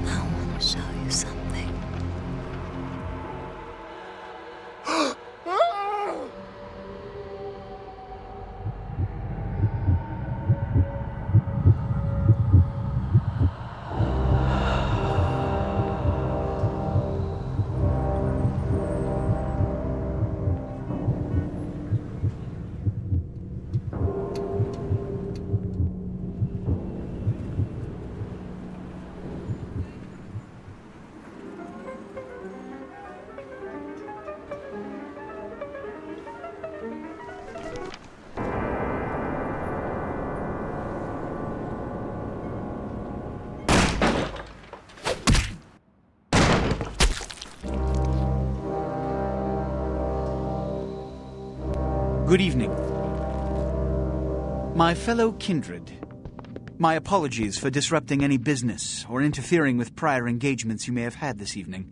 I want to show you something. Good evening. My fellow kindred, my apologies for disrupting any business or interfering with prior engagements you may have had this evening.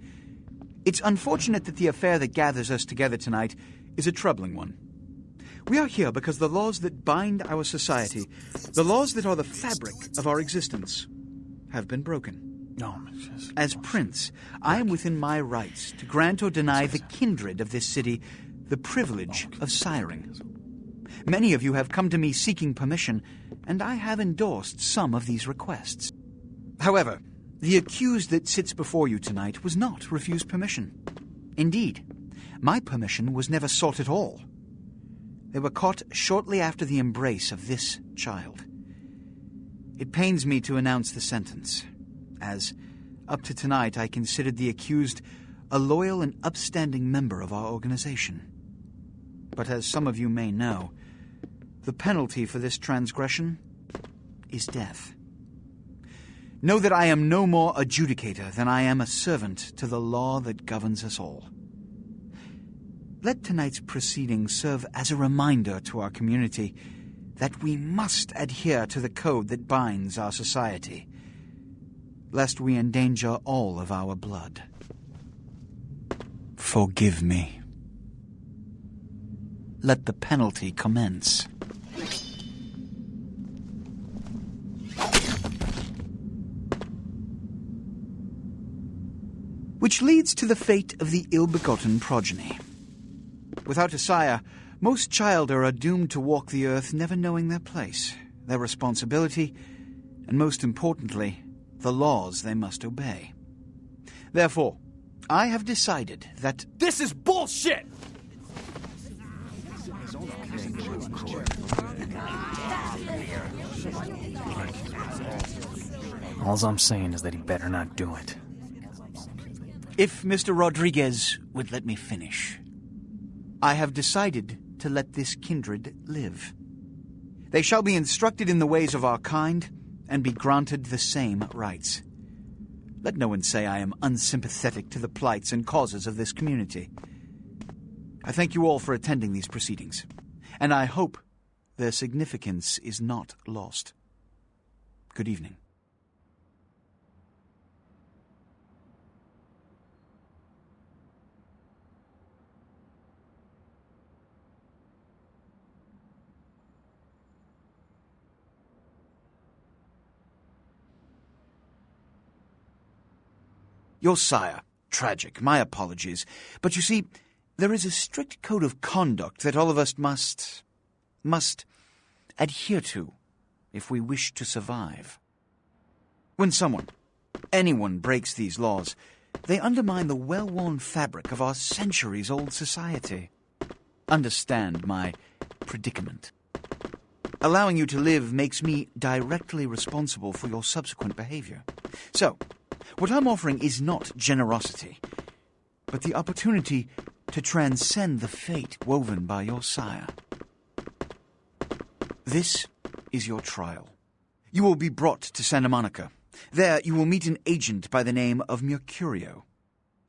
It's unfortunate that the affair that gathers us together tonight is a troubling one. We are here because the laws that bind our society, the laws that are the fabric of our existence, have been broken. As Prince, I am within my rights to grant or deny the kindred of this city the privilege of siring. Many of you have come to me seeking permission, and I have endorsed some of these requests. However, the accused that sits before you tonight was not refused permission. Indeed, my permission was never sought at all. They were caught shortly after the embrace of this child. It pains me to announce the sentence, as up to tonight I considered the accused a loyal and upstanding member of our organization. But as some of you may know, the penalty for this transgression is death. Know that I am no more adjudicator than I am a servant to the law that governs us all. Let tonight's proceedings serve as a reminder to our community that we must adhere to the code that binds our society, lest we endanger all of our blood. Forgive me. Let the penalty commence. Which leads to the fate of the ill-begotten progeny. Without a sire, most childer are doomed to walk the earth never knowing their place, their responsibility, and most importantly, the laws they must obey. Therefore, I have decided that... This is bullshit! All I'm saying is that he better not do it. If Mr. Rodriguez would let me finish. I have decided to let this kindred live. They shall be instructed in the ways of our kind and be granted the same rights. Let no one say I am unsympathetic to the plights and causes of this community. I thank you all for attending these proceedings, and I hope their significance is not lost. Good evening. Your sire. Tragic. My apologies. But you see, there is a strict code of conduct that all of us must adhere to if we wish to survive. When anyone breaks these laws, they undermine the well-worn fabric of our centuries-old society. Understand my predicament. Allowing you to live makes me directly responsible for your subsequent behavior. So, what I'm offering is not generosity, but the opportunity to transcend the fate woven by your sire. This is your trial. You will be brought to Santa Monica. There you will meet an agent by the name of Mercurio.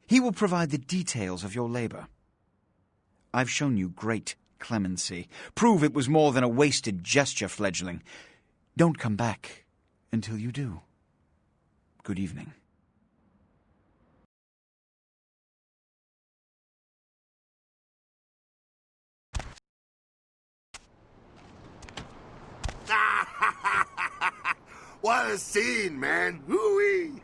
He will provide the details of your labor. I've shown you great clemency. Prove it was more than a wasted gesture, fledgling. Don't come back until you do. Good evening. What a scene, man. Hoo-wee.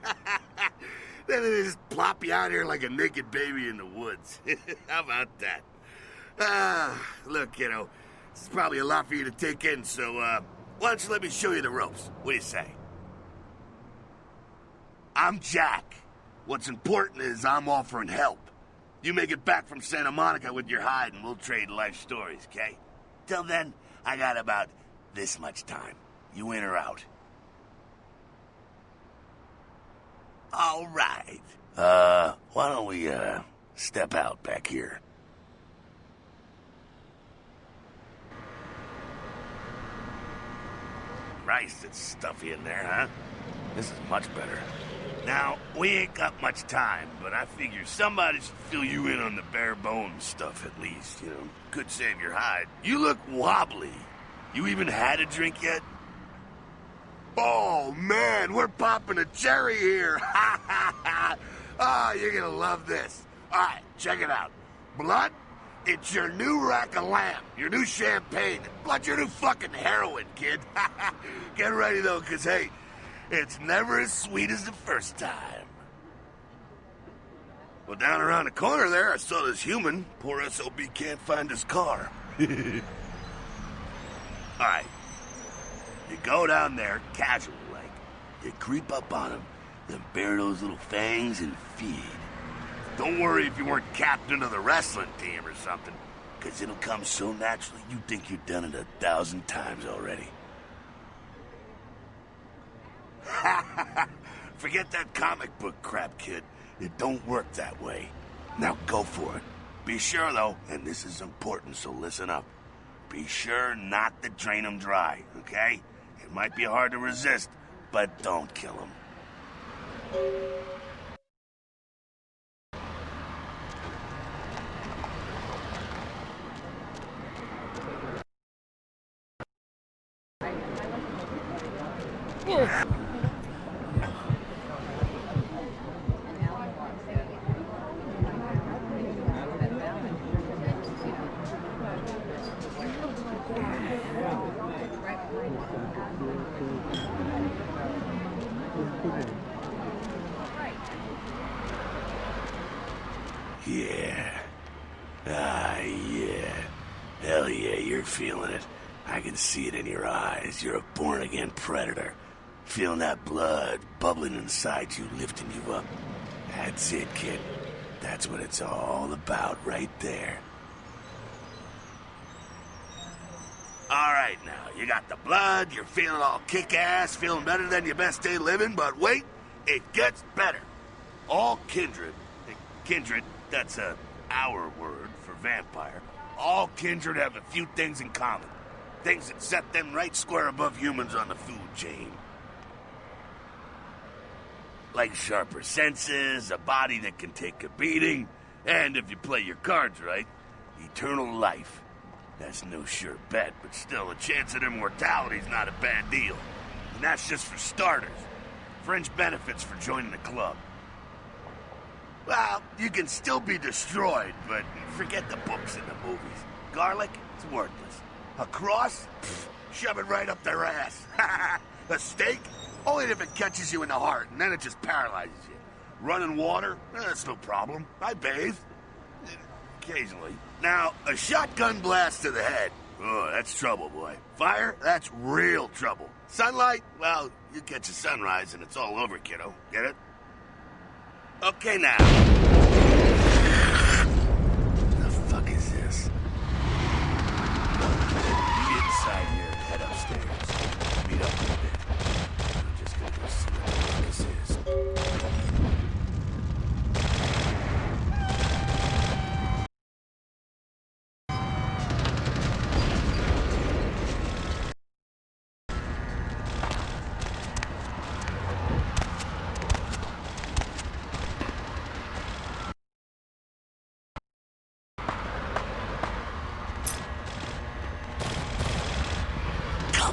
Then they just plop you out here like a naked baby in the woods. How about that? Look, kiddo, this is probably a lot for you to take in, so, why don't you let me show you the ropes? What do you say? I'm Jack. What's important is I'm offering help. You make it back from Santa Monica with your hide and we'll trade life stories, okay? Till then, I got about this much time. You in or out? All right. Why don't we, step out back here? Christ, it's stuffy in there, huh? This is much better. Now, we ain't got much time, but I figure somebody should fill you in on the bare bones stuff at least, you know. Could save your hide. You look wobbly. You even had a drink yet? Oh, man, we're popping a cherry here. Ha, ha, ha. Oh, you're gonna love this. All right, check it out. Blood, it's your new rack of lamb, your new champagne. Blood, your new fucking heroin, kid. Get ready, though, because, hey, it's never as sweet as the first time. Well, down around the corner there, I saw this human. Poor SOB can't find his car. All right. You go down there, casual like. You creep up on him, then bare those little fangs and feed. Don't worry if you weren't captain of the wrestling team or something, because it'll come so naturally you think you've done it 1,000 times already. Forget that comic book crap, kid. It don't work that way. Now go for it. Be sure, though, and this is important, so listen up. Be sure not to drain him dry, okay? It might be hard to resist, but don't kill him. Yeah. Yeah. Hell yeah, you're feeling it. I can see it in your eyes. You're a born-again predator. Feeling that blood bubbling inside you, lifting you up. That's it, kid. That's what it's all about right there. All right, now, you got the blood, you're feeling all kick-ass, feeling better than your best day living, but wait, it gets better. All kindred, that's our word for vampire, all kindred have a few things in common. Things that set them right square above humans on the food chain. Like sharper senses, a body that can take a beating, and if you play your cards right, eternal life. That's no sure bet, but still, a chance at immortality's not a bad deal. And that's just for starters. Fringe benefits for joining the club. Well, you can still be destroyed, but forget the books and the movies. Garlic, it's worthless. A cross? Pfft, shove it right up their ass. A stake? Only if it catches you in the heart, and then it just paralyzes you. Running water? That's no problem. I bathe. Occasionally. Now, a shotgun blast to the head. Oh, that's trouble, boy. Fire? That's real trouble. Sunlight? Well, you catch a sunrise and it's all over, kiddo. Get it? Okay, now. The fuck is this? Get inside here and head upstairs. Meet up in a bit. I'm just gonna go see what this is.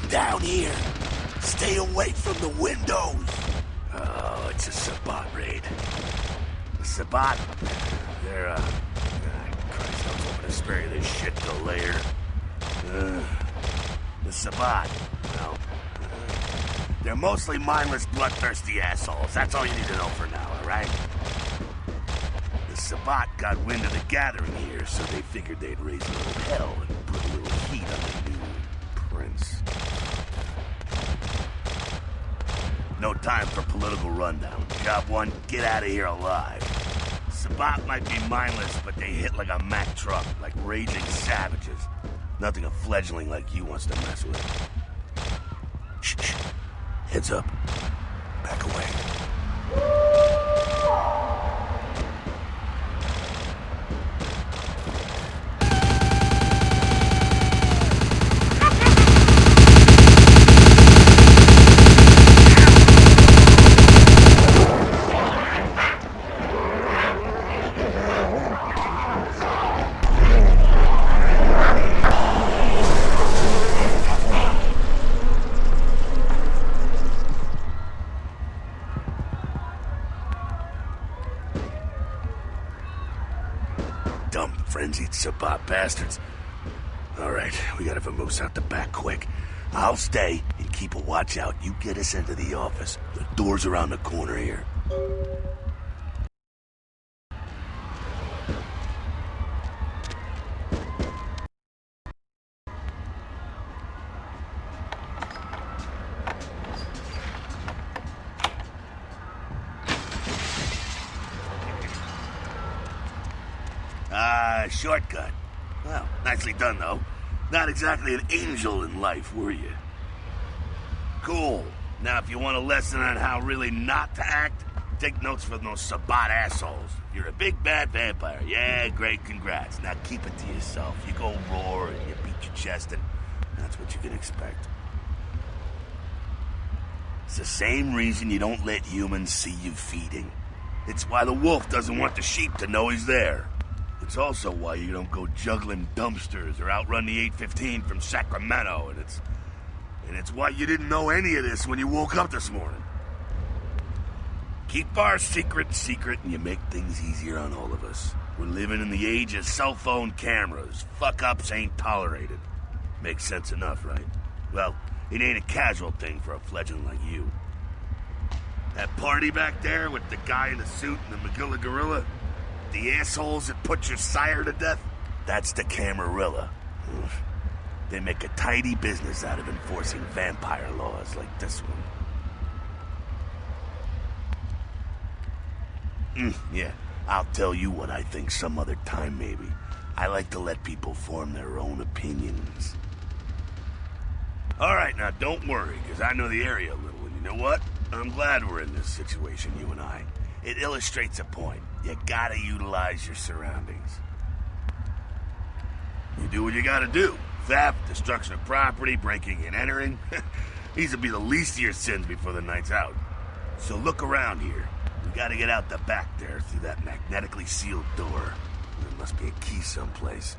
Down here. Stay away from the windows. Oh, it's a Sabbat raid. The Sabbat? They're, Christ, I was hoping to spare you this shit till later. The Sabbat, well, they're mostly mindless, bloodthirsty assholes. That's all you need to know for now, alright? The Sabbat got wind of the gathering here, so they figured they'd raise a little hell and put a little heat on the new prince. No time for political rundown. Job one, get out of here alive. Sabbat might be mindless, but they hit like a Mack truck, like raging savages. Nothing a fledgling like you wants to mess with. Shh, shh. Heads up. Back away. Dumb, frenzied Sabbat bastards. Alright, we gotta vamoose out the back quick. I'll stay and keep a watch out. You get us into the office. The door's around the corner here. Shortcut. Well, nicely done, though. Not exactly an angel in life, were you? Cool. Now, if you want a lesson on how really not to act, take notes from those Sabbat assholes. You're a big bad vampire. Yeah, great, congrats. Now keep it to yourself. You go roar and you beat your chest, and that's what you can expect. It's the same reason you don't let humans see you feeding. It's why the wolf doesn't want the sheep to know he's there. It's also why you don't go juggling dumpsters or outrun the 815 from Sacramento, and it's why you didn't know any of this when you woke up this morning. Keep our secret, and you make things easier on all of us. We're living in the age of cell phone cameras. Fuck-ups ain't tolerated. Makes sense enough, right? Well, it ain't a casual thing for a fledgling like you. That party back there with the guy in the suit and the Magilla gorilla? The assholes that put your sire to death? That's the Camarilla. They make a tidy business out of enforcing vampire laws like this one. Yeah, I'll tell you what I think some other time, maybe. I like to let people form their own opinions. Alright, now don't worry, because I know the area a little, and you know what? I'm glad we're in this situation, you and I. It illustrates a point. You gotta utilize your surroundings. You do what you gotta do. Theft, destruction of property, breaking and entering. These will be the least of your sins before the night's out. So look around here. We gotta get out the back there through that magnetically sealed door. There must be a key someplace.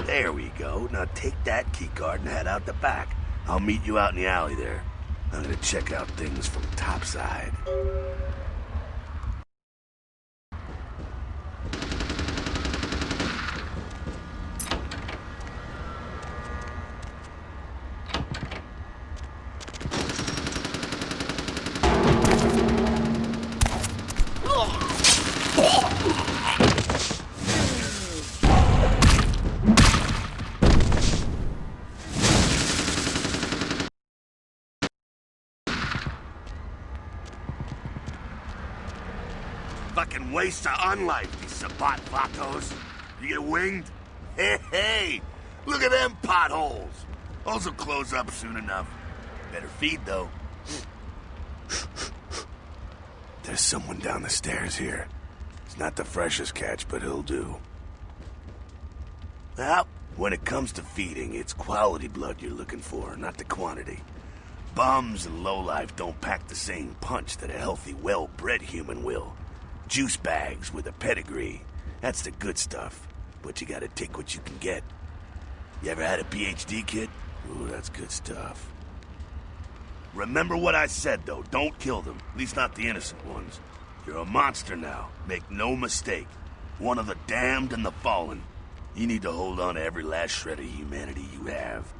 There we go. Now take that keycard and head out the back. I'll meet you out in the alley there. I'm gonna check out things from topside. Fucking waste of unlife, these Sabbat vatos. You get winged? Hey, look at them potholes. Those will close up soon enough. Better feed, though. There's someone down the stairs here. It's not the freshest catch, but he'll do. Well, when it comes to feeding, it's quality blood you're looking for, not the quantity. Bums and lowlife don't pack the same punch that a healthy, well-bred human will. Juice bags with a pedigree. That's the good stuff. But you gotta take what you can get. You ever had a PhD, kid? Ooh, that's good stuff. Remember what I said, though. Don't kill them. At least not the innocent ones. You're a monster now. Make no mistake. One of the damned and the fallen. You need to hold on to every last shred of humanity you have.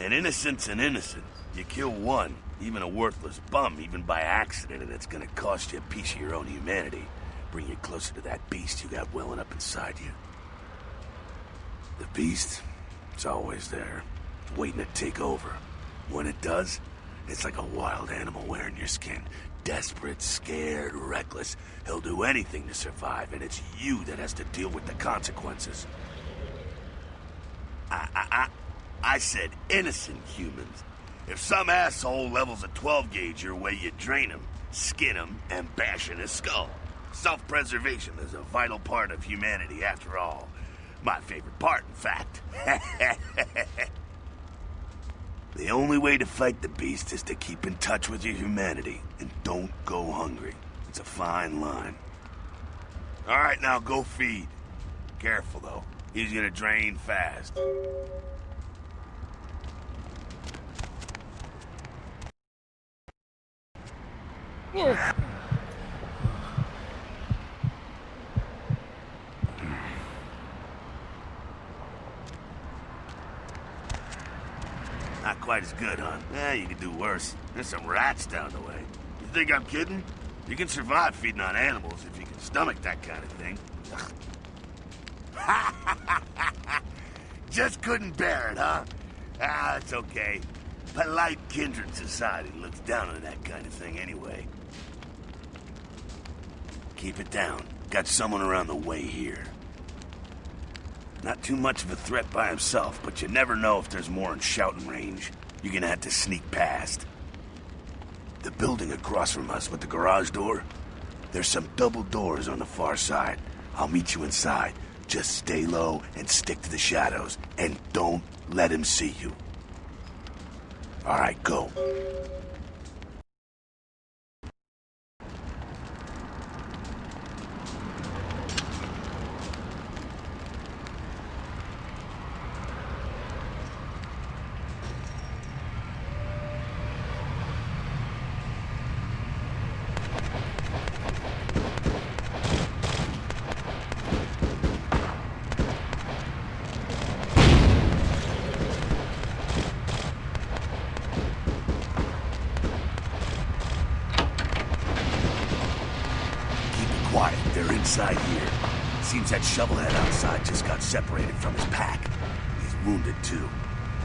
An innocent's an innocent. You kill one, even a worthless bum, even by accident, and it's gonna cost you a piece of your own humanity. Bring you closer to that beast you got welling up inside you. The beast, it's always there, waiting to take over. When it does, it's like a wild animal wearing your skin. Desperate, scared, reckless. He'll do anything to survive, and it's you that has to deal with the consequences. I said innocent humans. If some asshole levels a 12 gauge your way, you drain him, skin him, and bash in his skull. Self-preservation is a vital part of humanity, after all. My favorite part, in fact. The only way to fight the beast is to keep in touch with your humanity, and don't go hungry. It's a fine line. All right, now go feed. Careful, though. He's gonna drain fast. Not quite as good, huh? Eh, you could do worse. There's some rats down the way. You think I'm kidding? You can survive feeding on animals if you can stomach that kind of thing. Just couldn't bear it, huh? Ah, it's okay. Polite kindred society looks down on that kind of thing anyway. Keep it down. Got someone around the way here. Not too much of a threat by himself, but you never know if there's more in shouting range. You're gonna have to sneak past. The building across from us with the garage door, there's some double doors on the far side. I'll meet you inside. Just stay low and stick to the shadows, and don't let him see you. All right, go. They're inside here. Seems that shovelhead outside just got separated from his pack. He's wounded too.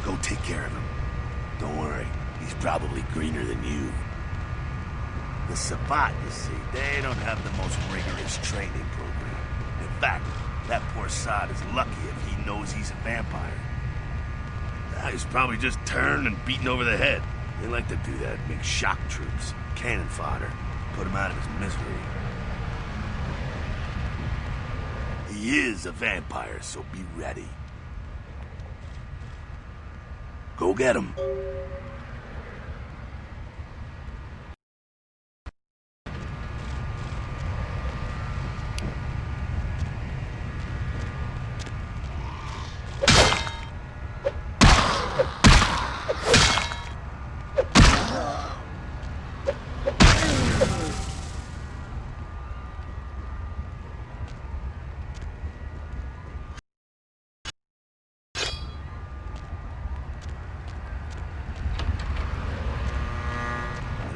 Go take care of him. Don't worry, he's probably greener than you. The Sabbat, you see, they don't have the most rigorous training program. In fact, that poor sod is lucky if he knows he's a vampire. He's probably just turned and beaten over the head. They like to do that, make shock troops, cannon fodder, put him out of his misery. He is a vampire, so be ready. Go get him.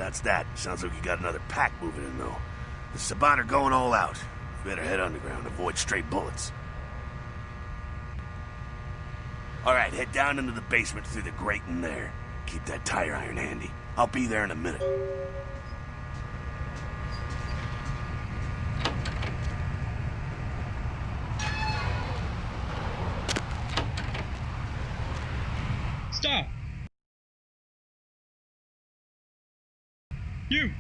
That's that. Sounds like you got another pack moving in, though. The Sabbat are going all out. You better head underground, avoid straight bullets. Alright, head down into the basement through the grate in there. Keep that tire iron handy. I'll be there in a minute. Stop! You!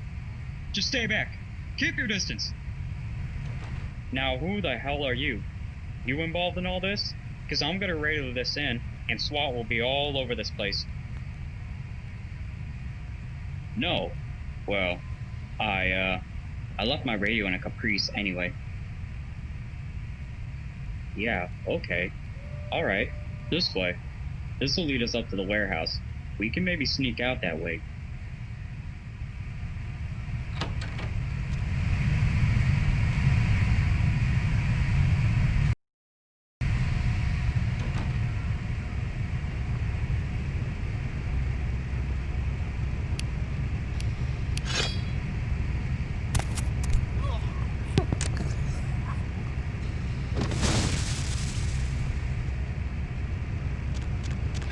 Just stay back. Keep your distance. Now, who the hell are you? You involved in all this? Because I'm gonna radio this in, and SWAT will be all over this place. No. Well, I left my radio in a Caprice anyway. Yeah, okay. Alright, this way. This'll lead us up to the warehouse. We can maybe sneak out that way.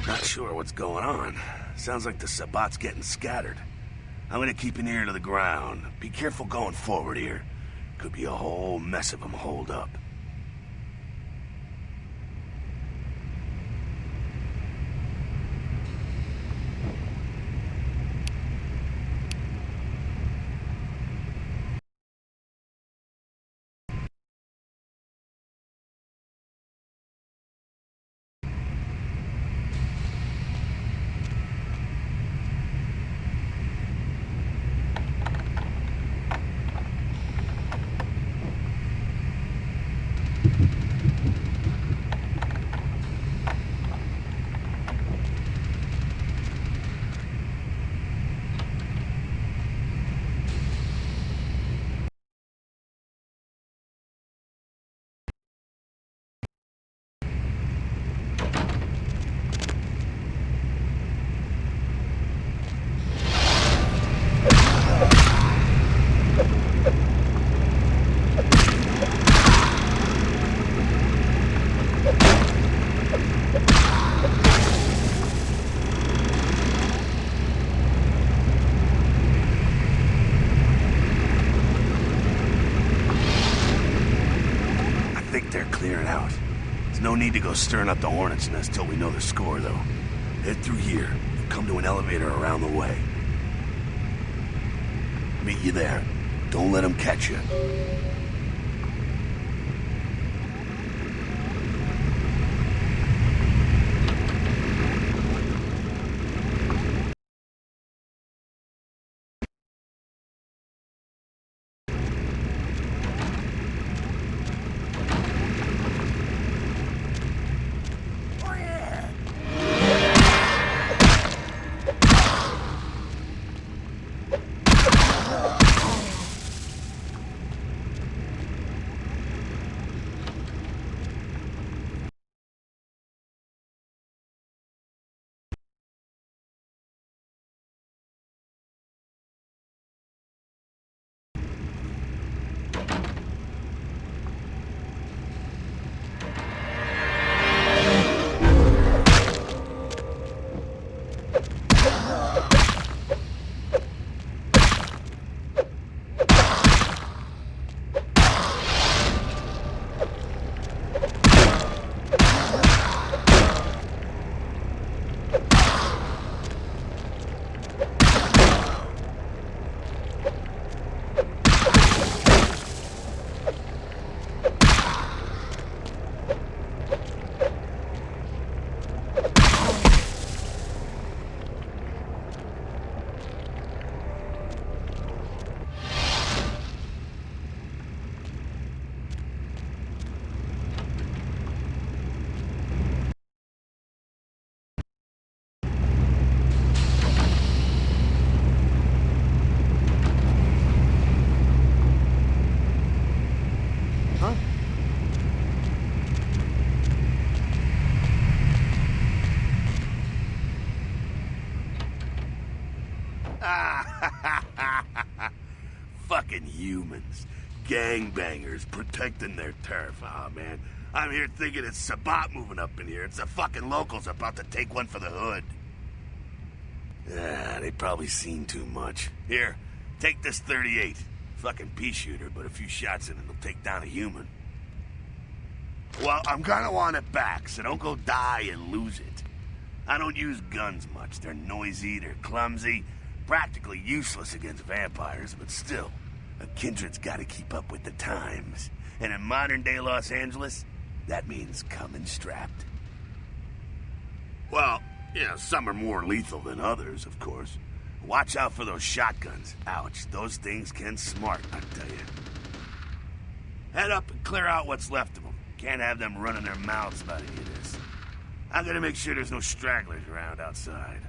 Not sure what's going on. Sounds like the Sabbat's getting scattered. I'm gonna keep an ear to the ground. Be careful going forward here. Could be a whole mess of them holed up. No need to go stirring up the hornet's nest till we know the score, though. Head through here and come to an elevator around the way. Meet you there. Don't let them catch you. gangbangers protecting their turf. Oh, man. I'm here thinking it's Sabbat moving up in here. It's the fucking locals about to take one for the hood. Ah, they probably seen too much. Here, take this 38. Fucking pea shooter, but a few shots in it will take down a human. Well, I'm gonna want it back, so don't go die and lose it. I don't use guns much. They're noisy, they're clumsy, practically useless against vampires, but still, a kindred's gotta keep up with the times. And in modern-day Los Angeles, that means coming strapped. Well, yeah, some are more lethal than others, of course. Watch out for those shotguns. Ouch, those things can smart, I tell you. Head up and clear out what's left of them. Can't have them running their mouths about any of this. I'm gonna make sure there's no stragglers around outside.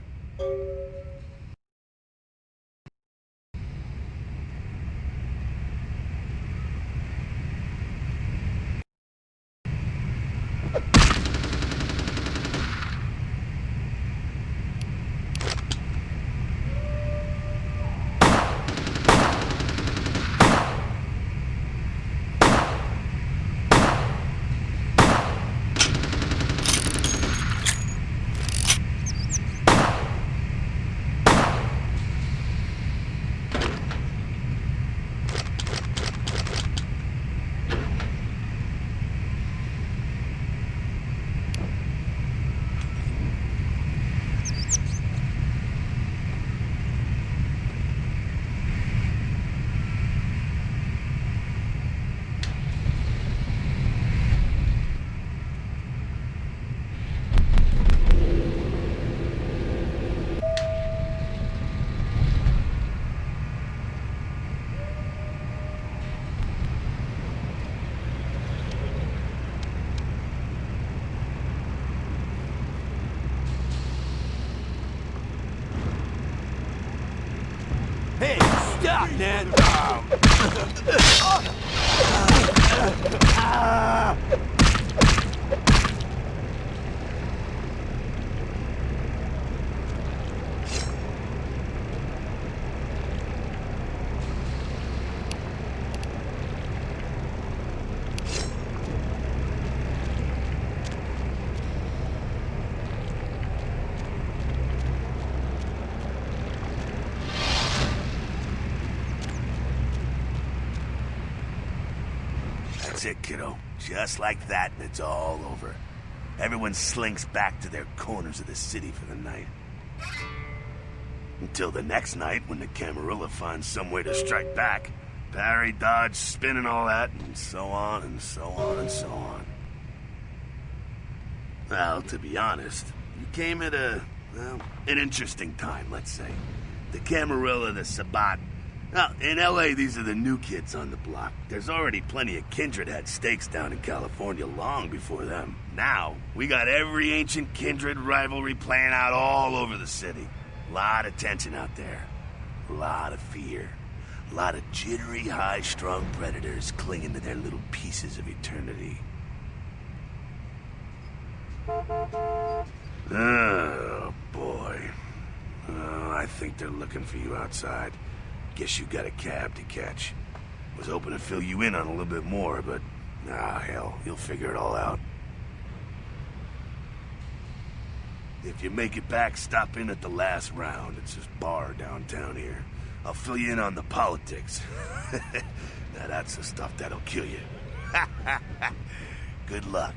Hey, stop, man! That's it, kiddo. Just like that, and it's all over. Everyone slinks back to their corners of the city for the night. Until the next night, when the Camarilla finds some way to strike back. Parry, dodge, spin, and all that, and so on, and so on, and so on. Well, to be honest, you came at an interesting time, let's say. The Camarilla, the Sabbat. Now, in L.A., these are the new kids on the block. There's already plenty of kindred had stakes down in California long before them. Now, we got every ancient kindred rivalry playing out all over the city. A lot of tension out there. A lot of fear. A lot of jittery, high-strung predators clinging to their little pieces of eternity. Oh, boy. Oh, I think they're looking for you outside. Guess you got a cab to catch. Was hoping to fill you in on a little bit more, but... ah, hell, you'll figure it all out. If you make it back, stop in at the last round. It's this bar downtown here. I'll fill you in on the politics. Now that's the stuff that'll kill you. Good luck.